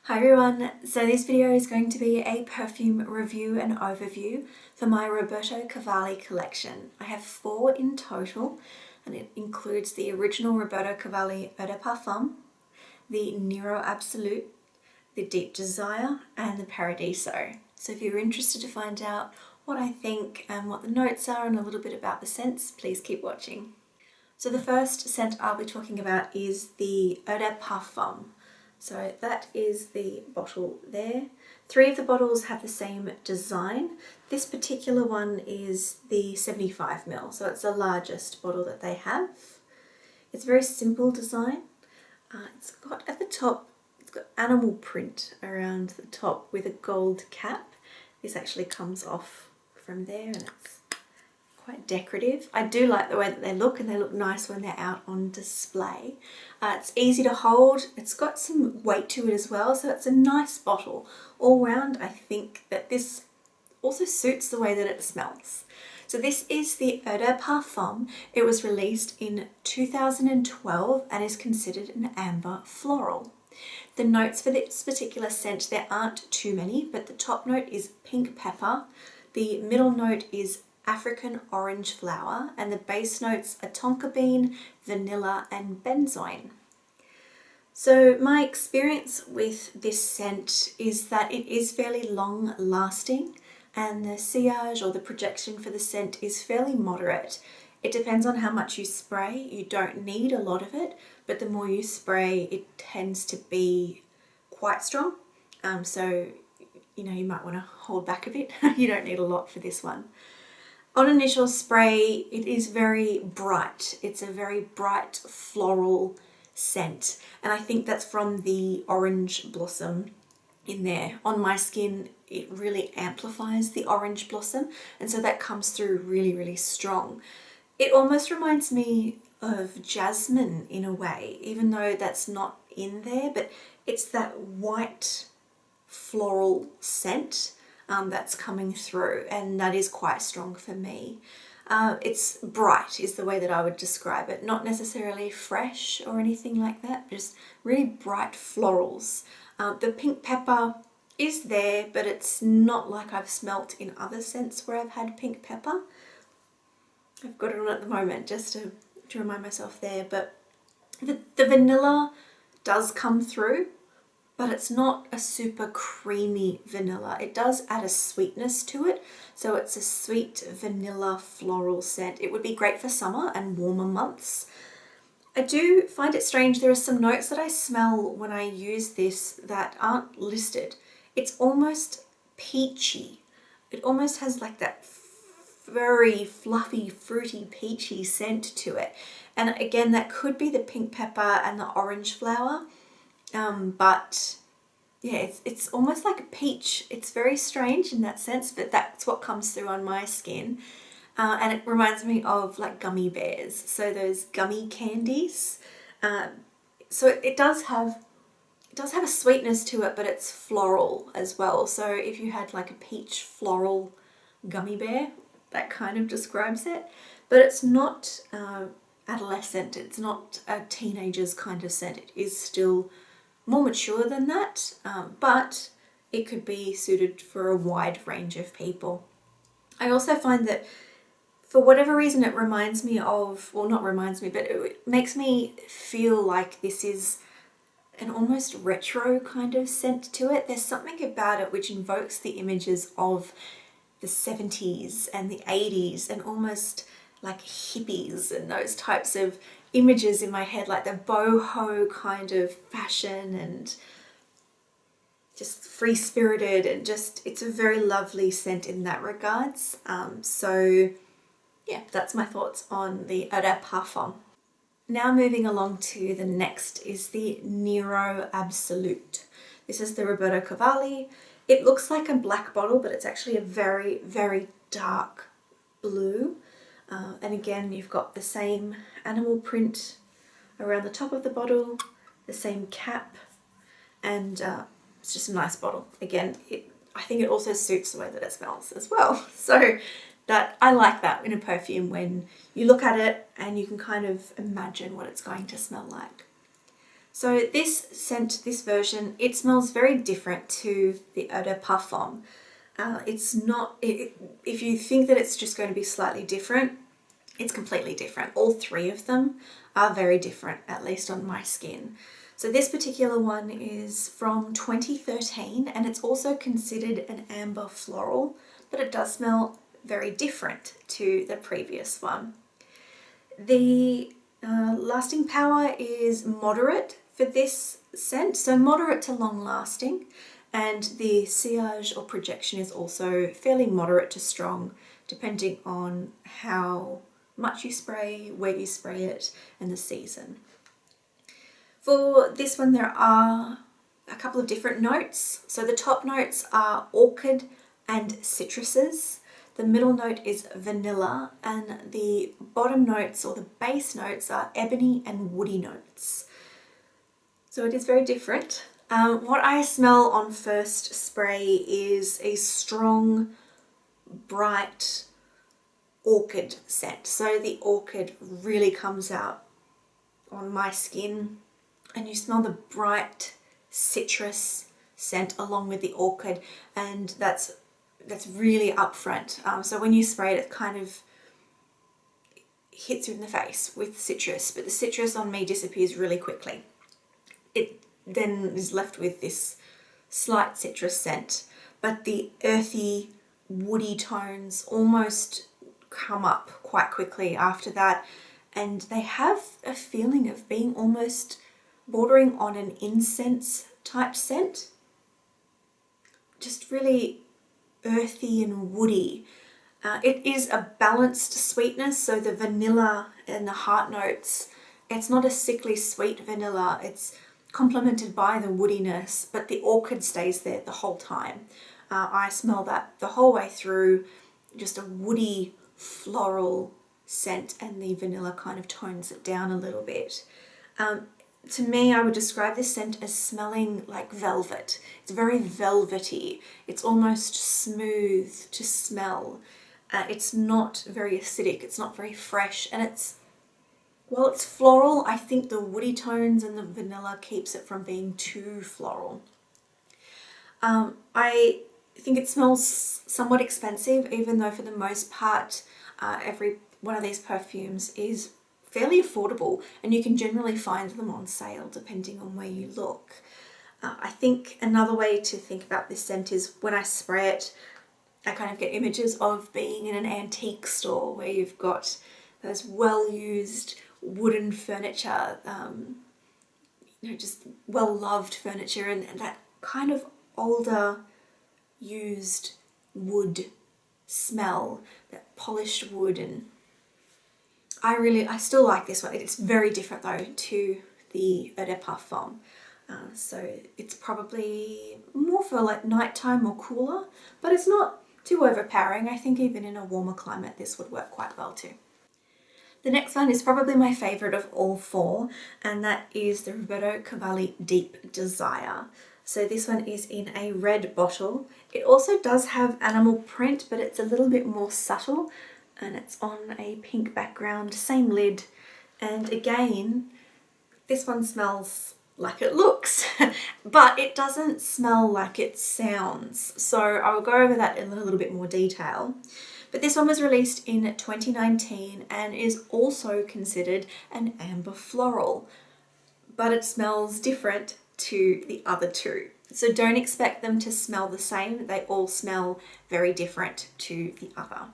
Hi everyone, so this video is going to be a perfume review and overview for my Roberto Cavalli collection. I have 4 in total and it includes the original Roberto Cavalli Eau de Parfum, the Nero Assoluto, the Deep Desire and the Paradiso. So if you're interested to find out what I think and what the notes are and a little bit about the scents, please keep watching. So the first scent I'll be talking about is the Eau de Parfum. So that is the bottle there. 3 of the bottles have the same design. This particular one is the 75ml, so it's the largest bottle that they have. It's a very simple design. It's got at the top, it's got animal print around the top with a gold cap. This actually comes off from there and it's quite decorative. I do like the way that they look and they look nice when they're out on display. It's easy to hold, it's got some weight to it as well, so it's a nice bottle. All round I think that this also suits the way that it smells. So this is the Eau de Parfum. It was released in 2012 and is considered an amber floral. The notes for this particular scent, there aren't too many, but the top note is pink pepper, the middle note is African orange flower, and the base notes are tonka bean, vanilla and benzoin. So my experience with this scent is that it is fairly long lasting and the sillage or the projection for the scent is fairly moderate. It depends on how much you spray. You don't need a lot of it, but the more you spray it tends to be quite strong. So you might want to hold back a bit. You don't need a lot for this one. On initial spray, it is very bright. It's a very bright floral scent. And I think that's from the orange blossom in there. On my skin, it really amplifies the orange blossom. And so that comes through really, really strong. It almost reminds me of jasmine in a way, even though that's not in there, but it's that white floral scent that's coming through, and that is quite strong for me. It's bright is the way that I would describe it, not necessarily fresh or anything like that, just really bright florals. The pink pepper is there, but it's not like I've smelt in other scents where I've had pink pepper. I've got it on at the moment just to remind myself there, but the vanilla does come through, but it's not a super creamy vanilla. It does add a sweetness to it, so it's a sweet vanilla floral scent. It would be great for summer and warmer months. I do find it strange, there are some notes that I smell when I use this that aren't listed. It's almost peachy. It almost has like that very fluffy, fruity, peachy scent to it. And again, that could be the pink pepper and the orange flower. But yeah, it's almost like a peach. It's very strange in that sense, but that's what comes through on my skin. And it reminds me of like gummy bears. So those gummy candies. So it does have a sweetness to it, but it's floral as well. So if you had like a peach floral gummy bear, that kind of describes it. But it's not adolescent. It's not a teenager's kind of scent. It is still more mature than that, but it could be suited for a wide range of people. I also find that for whatever reason it reminds me of, well not reminds me, but it makes me feel like this is an almost retro kind of scent to it. There's something about it which invokes the images of the 70s and the 80s and almost like hippies and those types of images in my head, like the boho kind of fashion and just free-spirited, and just it's a very lovely scent in that regards. So yeah, that's my thoughts on the Eau de Parfum. Now moving along to the next is the Nero Assoluto. This is the Roberto Cavalli. It looks like a black bottle, but it's actually a very, very dark blue. And again, you've got the same animal print around the top of the bottle, the same cap, and it's just a nice bottle. Again, I think it also suits the way that it smells as well. So that I like that in a perfume, when you look at it and you can kind of imagine what it's going to smell like. So this scent, this version, it smells very different to the Eau de Parfum. It's not, if you think that it's just going to be slightly different, it's completely different. All three of them are very different, at least on my skin. So this particular one is from 2013 and it's also considered an amber floral, but it does smell very different to the previous one. The lasting power is moderate for this scent, so moderate to long lasting, and the sillage or projection is also fairly moderate to strong, depending on how much you spray, where you spray it, and the season. For this one there are a couple of different notes. So the top notes are orchid and citruses. The middle note is vanilla, and the bottom notes or the base notes are ebony and woody notes. So it is very different. What I smell on first spray is a strong, bright orchid scent. So the orchid really comes out on my skin, and you smell the bright citrus scent along with the orchid, and that's really upfront. So when you spray it, it kind of hits you in the face with citrus, but the citrus on me disappears really quickly. It then is left with this slight citrus scent, but the earthy, woody tones almost come up quite quickly after that, and they have a feeling of being almost bordering on an incense type scent. Just really earthy and woody. It is a balanced sweetness, so the vanilla and the heart notes, it's not a sickly sweet vanilla, it's complemented by the woodiness, but the orchid stays there the whole time. I smell that the whole way through, just a woody floral scent, and the vanilla kind of tones it down a little bit. To me, I would describe this scent as smelling like velvet. It's very velvety. It's almost smooth to smell. It's not very acidic. It's not very fresh. And while it's floral, I think the woody tones and the vanilla keeps it from being too floral. I think it smells somewhat expensive, even though for the most part, every one of these perfumes is fairly affordable, and you can generally find them on sale depending on where you look. I think another way to think about this scent is when I spray it, I kind of get images of being in an antique store where you've got those well-used wooden furniture, just well-loved furniture, and that kind of older used wood smell, that polished wood. And I still like this one. It's very different though to the Eau de Parfum. So it's probably more for like nighttime or cooler, but it's not too overpowering. I think even in a warmer climate this would work quite well too. The next one is probably my favourite of all four, and that is the Roberto Cavalli Deep Desire. So this one is in a red bottle. It also does have animal print, but it's a little bit more subtle, and it's on a pink background, same lid. And again, this one smells like it looks, but it doesn't smell like it sounds. So I will go over that in a little bit more detail. But this one was released in 2019 and is also considered an amber floral, but it smells different to the other two. So don't expect them to smell the same. They all smell very different to the other.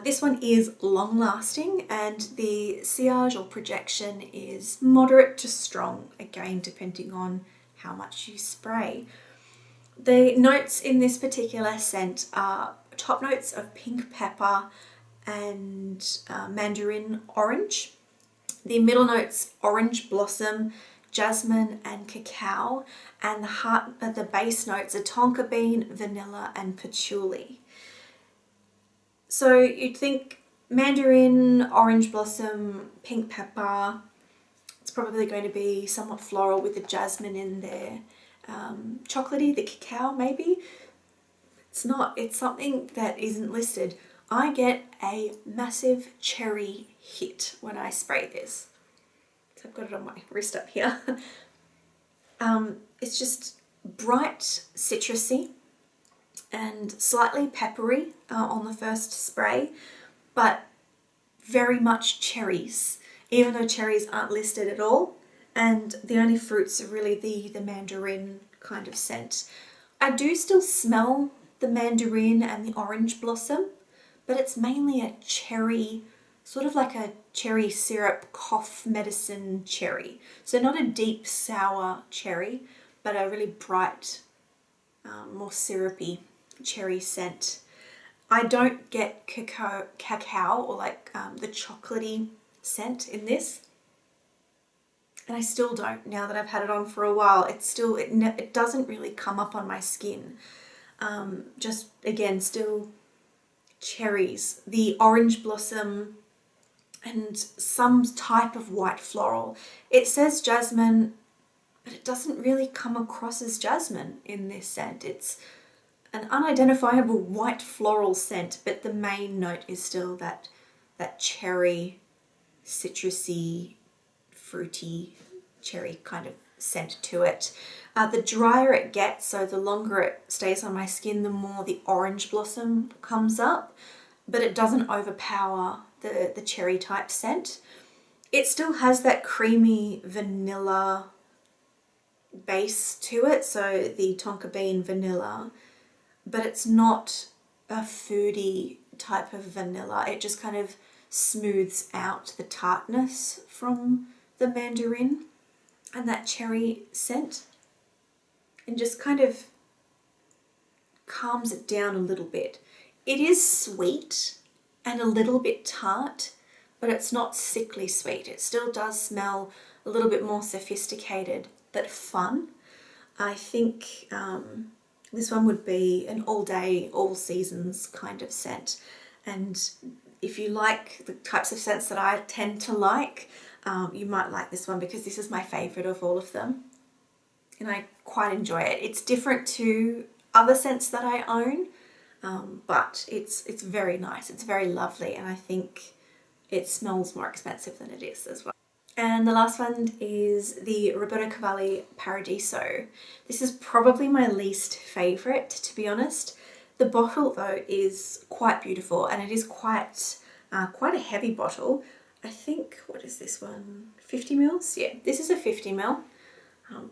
This one is long lasting, and the sillage or projection is moderate to strong, again depending on how much you spray. The notes in this particular scent are top notes of pink pepper and mandarin orange. The middle notes orange blossom, jasmine and cacao, and the base notes are tonka bean, vanilla and patchouli. So you'd think mandarin, orange blossom, pink pepper, it's probably going to be somewhat floral with the jasmine in there. Chocolatey, the cacao maybe. It's not, it's something that isn't listed. I get a massive cherry hit when I spray this. I've got it on my wrist up here. It's just bright citrusy and slightly peppery on the first spray, but very much cherries, even though cherries aren't listed at all. And the only fruits are really the mandarin kind of scent. I do still smell the mandarin and the orange blossom, but it's mainly a cherry, sort of like a cherry syrup cough medicine cherry. So not a deep sour cherry, but a really bright, more syrupy cherry scent. I don't get cacao or like the chocolatey scent in this. And I still don't, now that I've had it on for a while. It doesn't really come up on my skin. Just again, still cherries, the orange blossom, and some type of white floral. It says jasmine, but it doesn't really come across as jasmine in this scent. It's an unidentifiable white floral scent, but the main note is still that cherry, citrusy, fruity cherry kind of scent to it. The drier it gets, so the longer it stays on my skin, the more the orange blossom comes up, but it doesn't overpower the cherry type scent. It still has that creamy vanilla base to it, so the tonka bean vanilla, but it's not a foodie type of vanilla. It just kind of smooths out the tartness from the mandarin and that cherry scent, and just kind of calms it down a little bit. It is sweet and a little bit tart, but it's not sickly sweet. It still does smell a little bit more sophisticated but fun. I think this one would be an all day, all seasons kind of scent. And if you like the types of scents that I tend to like, you might like this one, because this is my favorite of all of them. And I quite enjoy it. It's different to other scents that I own, but it's very nice. It's very lovely, and I think it smells more expensive than it is as well. And the last one is the Roberto Cavalli Paradiso. This is probably my least favorite, to be honest. The bottle though is quite beautiful, and it is quite a heavy bottle. I think, what is this one? 50 mils? Yeah, this is a 50 ml,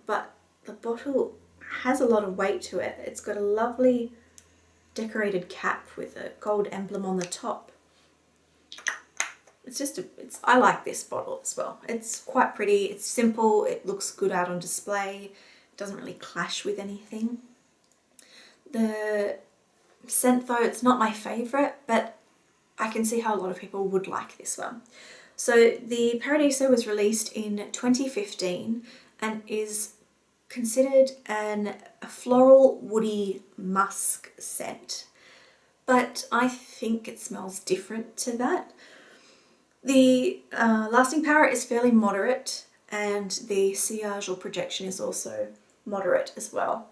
but the bottle has a lot of weight to it. It's got a lovely decorated cap with a gold emblem on the top. I like this bottle as well. It's quite pretty, it's simple, it looks good out on display, it doesn't really clash with anything. The scent though, it's not my favourite, but I can see how a lot of people would like this one. So the Paradiso was released in 2015 and is considered a floral woody musk scent, but I think it smells different to that. The lasting power is fairly moderate, and the sillage or projection is also moderate as well.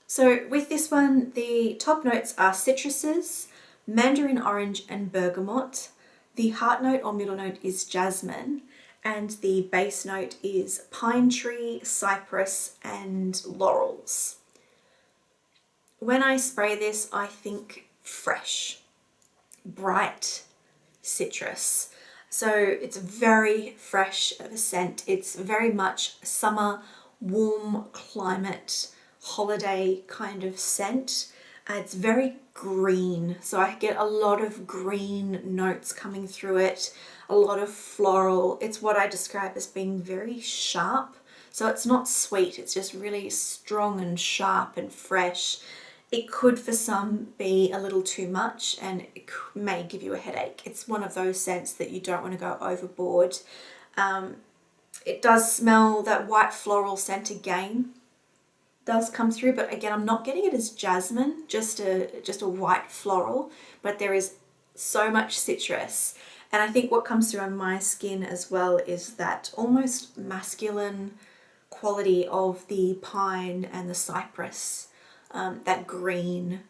So with this one, the top notes are citruses, mandarin orange and bergamot. The heart note or middle note is jasmine, and the base note is pine tree, cypress and laurels. When I spray this, I think fresh, bright citrus. So it's very fresh of a scent. It's very much summer, warm climate, holiday kind of scent. It's very green, so I get a lot of green notes coming through it, a lot of floral. It's what I describe as being very sharp. So it's not sweet, it's just really strong and sharp and fresh. It could for some be a little too much, and it may give you a headache. It's one of those scents that you don't want to go overboard. It does smell that white floral scent again, does come through, but again, I'm not getting it as jasmine, just a white floral, but there is so much citrus. And I think what comes through on my skin as well is that almost masculine quality of the pine and the cypress, that green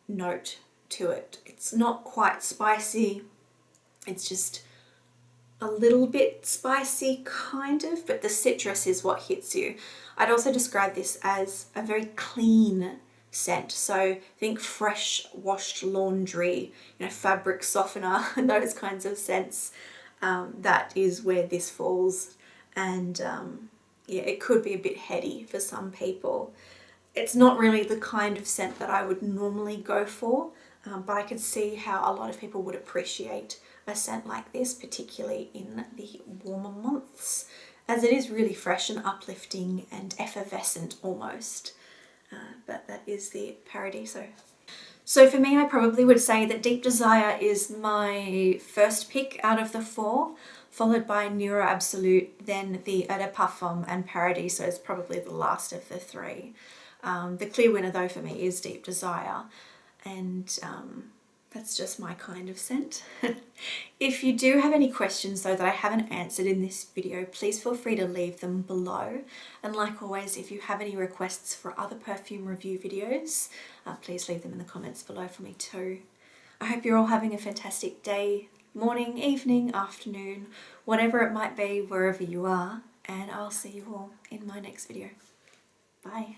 note to it. It's not quite spicy, it's just a little bit spicy kind of, but the citrus is what hits you. I'd also describe this as a very clean scent. So think fresh washed laundry, fabric softener, those kinds of scents. That is where this falls. And yeah, it could be a bit heady for some people. It's not really the kind of scent that I would normally go for, but I could see how a lot of people would appreciate a scent like this, particularly in the warmer months, as it is really fresh and uplifting and effervescent almost. But that is the Paradiso. So for me, I probably would say that Deep Desire is my first pick out of the 4, followed by Nero Assoluto, then the Eau de Parfum, and Paradiso is probably the last of the 3. The clear winner though for me is Deep Desire, and that's just my kind of scent. If you do have any questions though that I haven't answered in this video, please feel free to leave them below. And like always, if you have any requests for other perfume review videos, please leave them in the comments below for me too. I hope you're all having a fantastic day, morning, evening, afternoon, whatever it might be, wherever you are, and I'll see you all in my next video. Bye.